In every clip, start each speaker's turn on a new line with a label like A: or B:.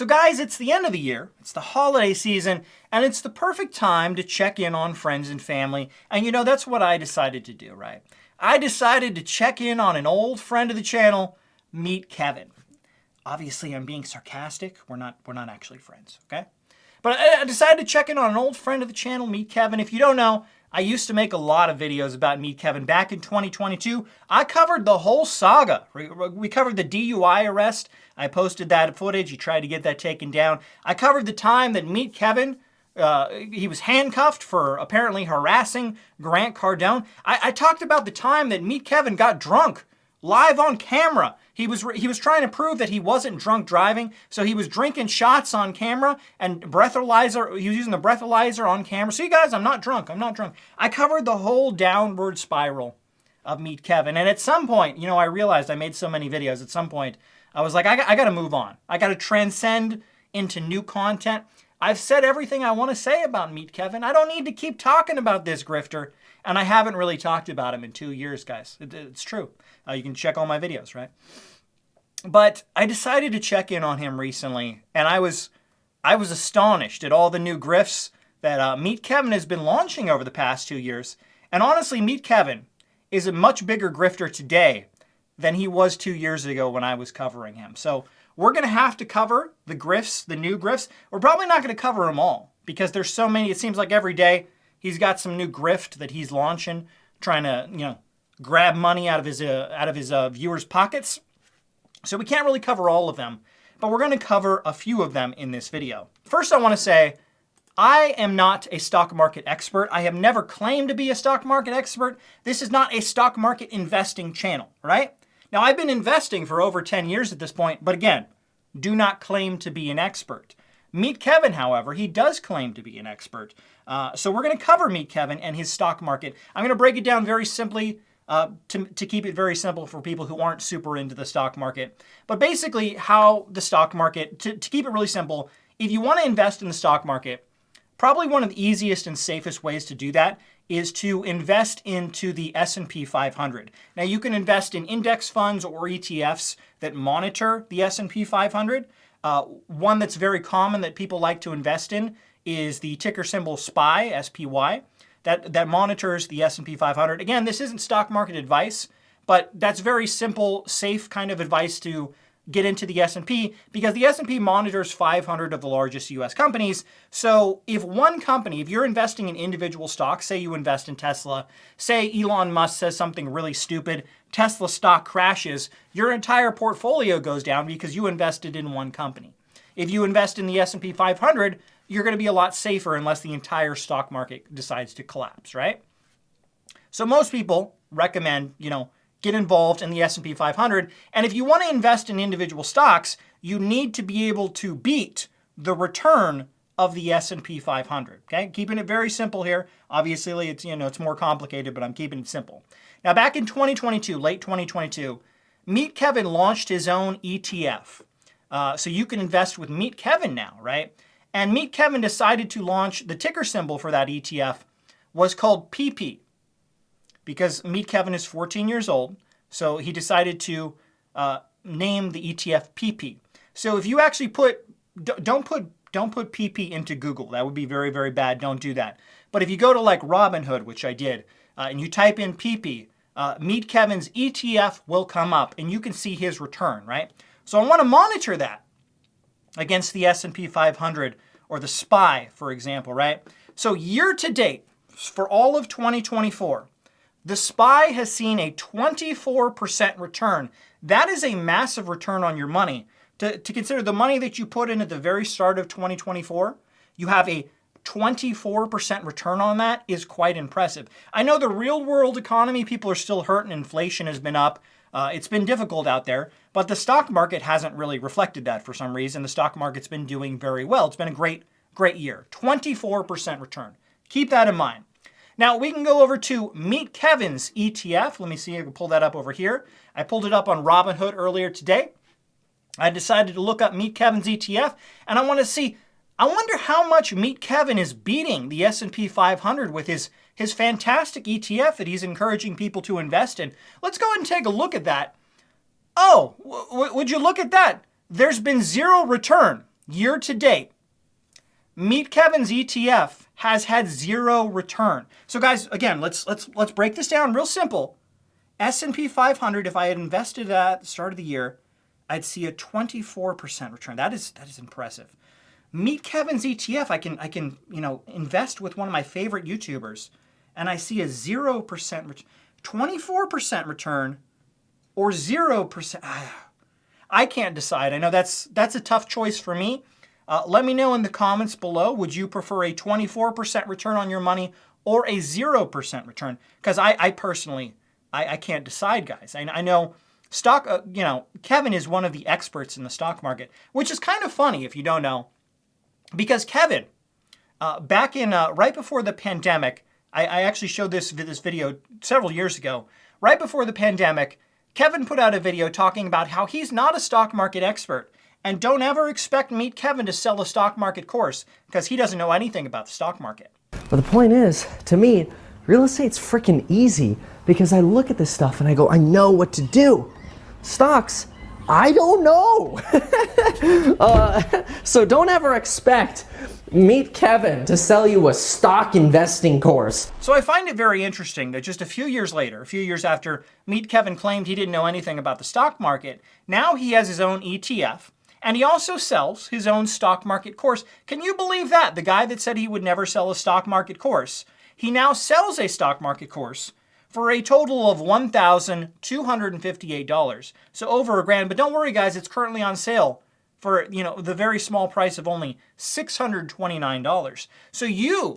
A: So guys, it's the end of the year, it's the holiday season, and it's the perfect time to check in on friends and family. And you know, that's what I decided to do, right? I decided to check in on an old friend of the channel, Meet Kevin. Obviously, I'm being sarcastic. We're not actually friends, okay? But I decided to check in on an old friend of the channel, Meet Kevin. If you don't know, I used to make a lot of videos about Meet Kevin. Back in 2022, I covered the whole saga. We covered the DUI arrest. I posted that footage. He tried to get that taken down. I covered the time that Meet Kevin, he was handcuffed for apparently harassing Grant Cardone. I talked about the time that Meet Kevin got drunk live on camera. He was trying to prove that he wasn't drunk driving, so he was drinking shots on camera and breathalyzer. He was using the breathalyzer on camera. See, guys, I'm not drunk. I covered the whole downward spiral of Meet Kevin, and at some point, you know, I realized I made so many videos. At some point, I was like, I got to move on. I got to transcend into new content. I've said everything I want to say about Meet Kevin. I don't need to keep talking about this grifter, and I haven't really talked about him in 2 years, guys. It's true. You can check all my videos, right? But I decided to check in on him recently, and I was astonished at all the new grifts that Meet Kevin has been launching over the past 2 years. And honestly, Meet Kevin is a much bigger grifter today than he was 2 years ago when I was covering him. So we're going to have to cover the grifts, the new grifts. We're probably not going to cover them all because there's so many. It seems like every day he's got some new grift that he's launching, trying to, you know, grab money out of his viewers' pockets. So we can't really cover all of them, but we're going to cover a few of them in this video. First, I want to say I am not a stock market expert. I have never claimed to be a stock market expert. This is not a stock market investing channel, right? Now, I've been investing for over 10 years at this point, but again, do not claim to be an expert. Meet Kevin, however, he does claim to be an expert. So we're going to cover Meet Kevin and his stock market. I'm going to break it down very simply to keep it very simple for people who aren't super into the stock market. But basically how the stock market, to keep it really simple, if you want to invest in the stock market, probably one of the easiest and safest ways to do that is to invest into the S&P 500. Now you can invest in index funds or ETFs that monitor the S&P 500. One that's very common that people like to invest in is the ticker symbol SPY, S-P-Y. That monitors the S&P 500. Again, this isn't stock market advice, but that's very simple, safe kind of advice to get into the S&P because the S&P monitors 500 of the largest US companies. So if one company, if you're investing in individual stocks, say you invest in Tesla, say Elon Musk says something really stupid, Tesla stock crashes, your entire portfolio goes down because you invested in one company. If you invest in the S&P 500, you're going to be a lot safer unless the entire stock market decides to collapse, right? So most people recommend, you know, get involved in the S&P 500. And if you want to invest in individual stocks, you need to be able to beat the return of the S&P 500, okay? Keeping it very simple here. Obviously, it's, you know, it's more complicated, but I'm keeping it simple. Now, back in 2022, late 2022, Meet Kevin launched his own ETF. So you can invest with Meet Kevin now, right? And Meet Kevin decided to launch the ticker symbol for that ETF was called PP because Meet Kevin is 14 years old. So he decided to name the ETF PP. So if you actually don't put PP into Google, that would be very, very bad. Don't do that. But if you go to like Robinhood, which I did, and you type in PP, Meet Kevin's ETF will come up and you can see his return, right? So I want to monitor that against the S&P 500 or the SPY, for example, right? So year to date, for all of 2024, the SPY has seen a 24% return. That is a massive return on your money. To consider the money that you put in at the very start of 2024, you have a 24% return on that is quite impressive. I know the real world economy, people are still hurting, inflation has been up. It's been difficult out there, but the stock market hasn't really reflected that for some reason. The stock market's been doing very well. It's been a great year. 24% return. Keep that in mind. Now we can go over to Meet Kevin's ETF. Let me see, I can pull that up over here. I pulled it up on Robinhood earlier today. I decided to look up Meet Kevin's ETF, and I want to see, I wonder how much Meet Kevin is beating the S&P 500 with his fantastic ETF that he's encouraging people to invest in. Let's go ahead and take a look at that. Oh, would you look at that? There's been zero return. year to date, Meet Kevin's ETF has had 0 return. So guys, again, let's break this down real simple. S&P 500, if I had invested at the start of the year, I'd see a 24% return. That is impressive. Meet Kevin's ETF, I can invest with one of my favorite YouTubers, and I see a 0%, 24% return, or 0%. I can't decide. I know that's a tough choice for me. Let me know in the comments below, would you prefer a 24% return on your money or a 0% return? Because I personally, I can't decide, guys. I know stock, Kevin is one of the experts in the stock market, which is kind of funny if you don't know, because Kevin, back in, right before the pandemic, I actually showed this video several years ago. Right before the pandemic, Kevin put out a video talking about how he's not a stock market expert. And don't ever expect Meet Kevin to sell a stock market course because he doesn't know anything about the stock market.
B: But the point is, to me, real estate's freaking easy because I look at this stuff and I go, I know what to do. Stocks, I don't know. So don't ever expect Meet Kevin to sell you a stock investing course.
A: So I find it very interesting that just a few years later, a few years after Meet Kevin claimed he didn't know anything about the stock market, now he has his own ETF. And he also sells his own stock market course. Can you believe that? The guy that said he would never sell a stock market course, he now sells a stock market course for a total of $1,258. So over $1,000. But don't worry, guys, it's currently on sale for the very small price of only $629. So you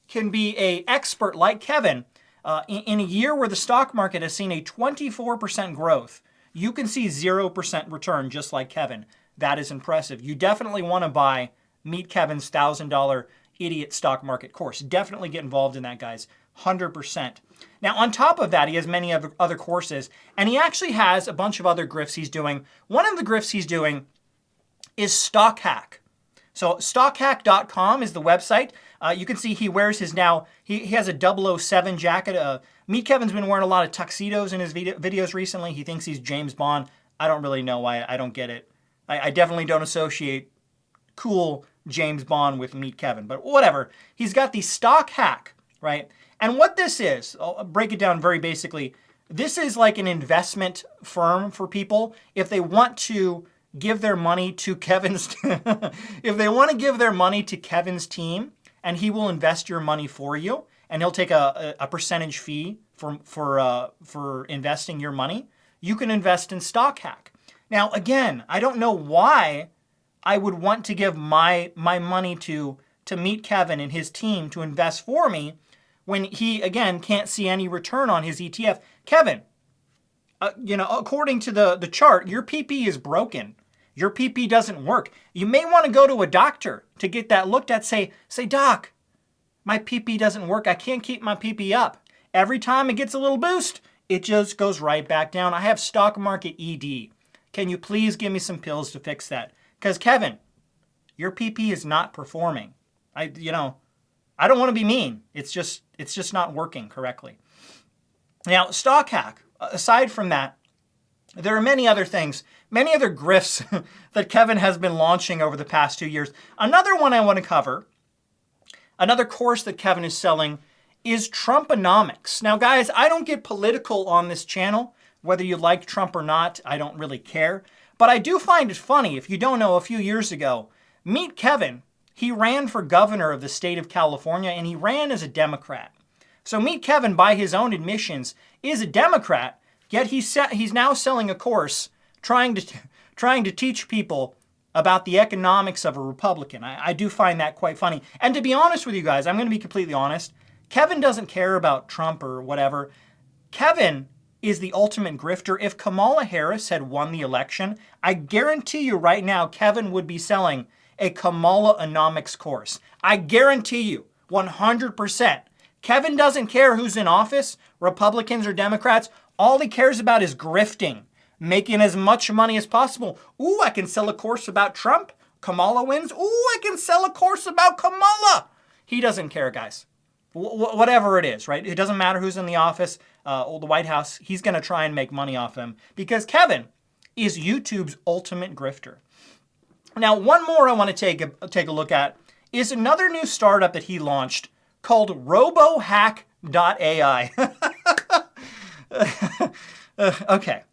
A: can be an expert like Kevin in a year where the stock market has seen a 24% growth. You can see 0% return just like Kevin. That is impressive. You definitely want to buy Meet Kevin's $1,000 idiot stock market course. Definitely get involved in that, guys. 100%. Now, on top of that, he has many other courses, and he actually has a bunch of other grifts he's doing. One of the grifts he's doing is StockHack. So stockhack.com is the website. You can see he wears his he has a 007 jacket. Meet Kevin's been wearing a lot of tuxedos in his videos recently. He thinks he's James Bond. I don't really know why. I don't get it. I definitely don't associate cool James Bond with Meet Kevin, but whatever. He's got the StockHack, right? And what this is, I'll break it down very basically. This is like an investment firm for people if they want to give their money to Kevin's, if they want to give their money to Kevin's team, and he will invest your money for you, and he'll take a percentage fee for investing your money. You can invest in StockHack. Now, again, I don't know why I would want to give my money to Meet Kevin and his team to invest for me when he, again, can't see any return on his ETF. Kevin, according to the chart, your PP is broken. Your PP doesn't work. You may want to go to a doctor to get that looked at. Say, Doc, my PP doesn't work. I can't keep my PP up. Every time it gets a little boost, it just goes right back down. I have stock market ED. Can you please give me some pills to fix that? Because Kevin, your PP is not performing. I don't want to be mean. It's just not working correctly. Now, StockHack, aside from that, there are many other things, many other grifts that Kevin has been launching over the past 2 years. Another one I want to cover, another course that Kevin is selling is Trumponomics. Now, guys, I don't get political on this channel. Whether you like Trump or not, I don't really care. But I do find it funny. If you don't know, a few years ago, Meet Kevin, he ran for governor of the state of California, and he ran as a Democrat. So Meet Kevin, by his own admissions, is a Democrat, yet he's now selling a course trying to teach people about the economics of a Republican. I do find that quite funny. And to be honest with you guys, I'm going to be completely honest. Kevin doesn't care about Trump or whatever. Kevin is the ultimate grifter. If Kamala Harris had won the election, I guarantee you right now, Kevin would be selling a Kamala-onomics course. I guarantee you, 100%. Kevin doesn't care who's in office, Republicans or Democrats. All he cares about is grifting, making as much money as possible. Ooh, I can sell a course about Trump. Kamala wins. Ooh, I can sell a course about Kamala. He doesn't care, guys. Whatever it is, right? It doesn't matter who's in the office or the White House. He's going to try and make money off them because Kevin is YouTube's ultimate grifter. Now, one more I want to take a look at is another new startup that he launched called RoboHack.ai. Okay.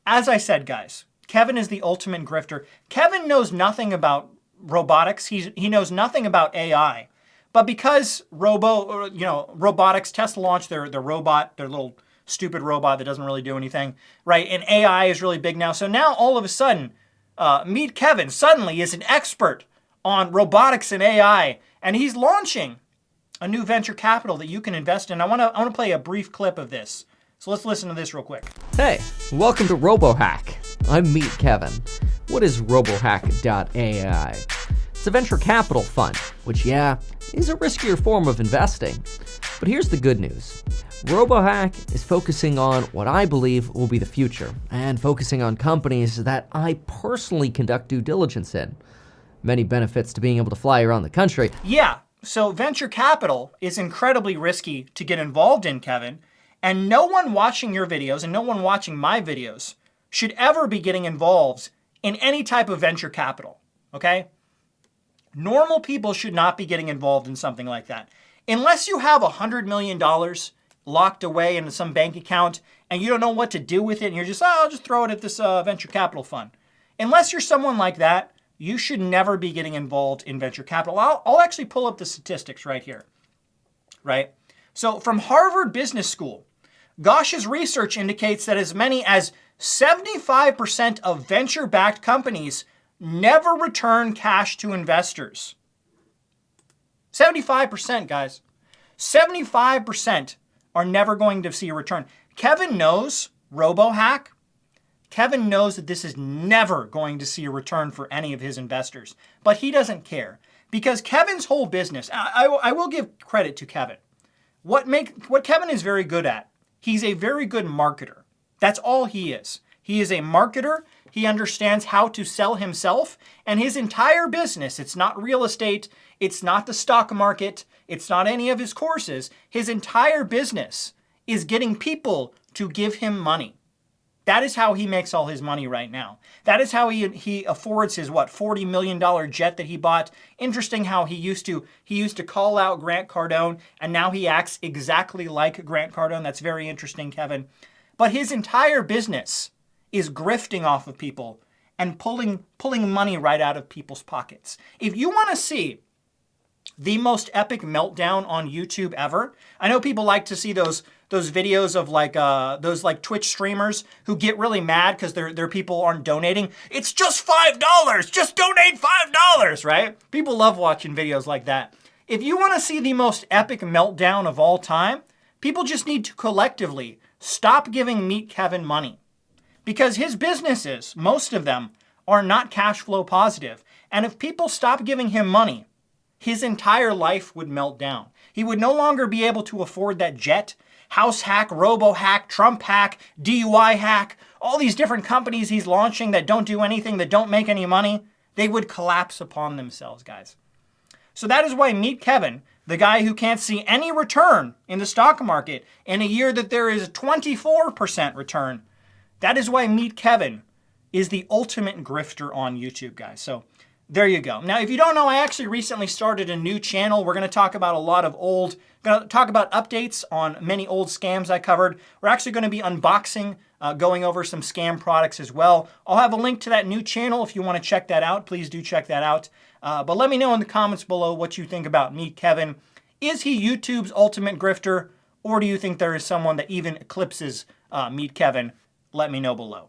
A: As I said, guys, Kevin is the ultimate grifter. Kevin knows nothing about robotics. He knows nothing about AI. But because robotics, Tesla launched their robot, their little stupid robot that doesn't really do anything, right? And AI is really big now. So now all of a sudden, Meet Kevin suddenly is an expert on robotics and AI, and he's launching a new venture capital that you can invest in. I want to play a brief clip of this. So let's listen to this real quick.
C: Hey, welcome to RoboHack. I'm Meet Kevin. What is RoboHack.ai? It's a venture capital fund, which, yeah, is a riskier form of investing. But here's the good news. RoboHack is focusing on what I believe will be the future, and focusing on companies that I personally conduct due diligence in. Many benefits to being able to fly around the country.
A: Yeah, so venture capital is incredibly risky to get involved in, Kevin, and no one watching your videos and no one watching my videos should ever be getting involved in any type of venture capital, okay? Normal people should not be getting involved in something like that. Unless you have $100 million locked away into some bank account and you don't know what to do with it and you're just, I'll just throw it at this venture capital fund. Unless you're someone like that, you should never be getting involved in venture capital. I'll actually pull up the statistics right here, right? So from Harvard Business School, Ghosh's research indicates that as many as 75% of venture-backed companies never return cash to investors. 75%, guys. 75% are never going to see a return. Kevin knows RoboHack. Kevin knows that this is never going to see a return for any of his investors, but he doesn't care because Kevin's whole business, I will give credit to Kevin. What Kevin is very good at, he's a very good marketer. That's all he is. He is a marketer. He understands how to sell himself, and his entire business, it's not real estate, it's not the stock market, it's not any of his courses. His entire business is getting people to give him money. That is how he makes all his money right now. That is how he affords his, $40 million jet that he bought. Interesting how he used to call out Grant Cardone, and now he acts exactly like Grant Cardone. That's very interesting, Kevin. But his entire business is grifting off of people and pulling money right out of people's pockets. If you want to see the most epic meltdown on YouTube ever, I know people like to see those videos of those Twitch streamers who get really mad because their people aren't donating. It's just $5. Just donate $5, right? People love watching videos like that. If you want to see the most epic meltdown of all time, people just need to collectively stop giving Meet Kevin money. Because his businesses, most of them, are not cash flow positive. And if people stop giving him money, his entire life would melt down. He would no longer be able to afford that jet. House hack, RoboHack, Trump hack, DUI hack, all these different companies he's launching that don't do anything, that don't make any money, they would collapse upon themselves, guys. So that is why Meet Kevin, the guy who can't see any return in the stock market in a year that there is a 24% return, that is why Meet Kevin is the ultimate grifter on YouTube, guys. So there you go. Now, if you don't know, I actually recently started a new channel. We're going to talk about updates on many old scams I covered. We're actually going to be unboxing, going over some scam products as well. I'll have a link to that new channel if you want to check that out. Please do check that out. But let me know in the comments below what you think about Meet Kevin. Is he YouTube's ultimate grifter, or do you think there is someone that even eclipses Meet Kevin? Let me know below.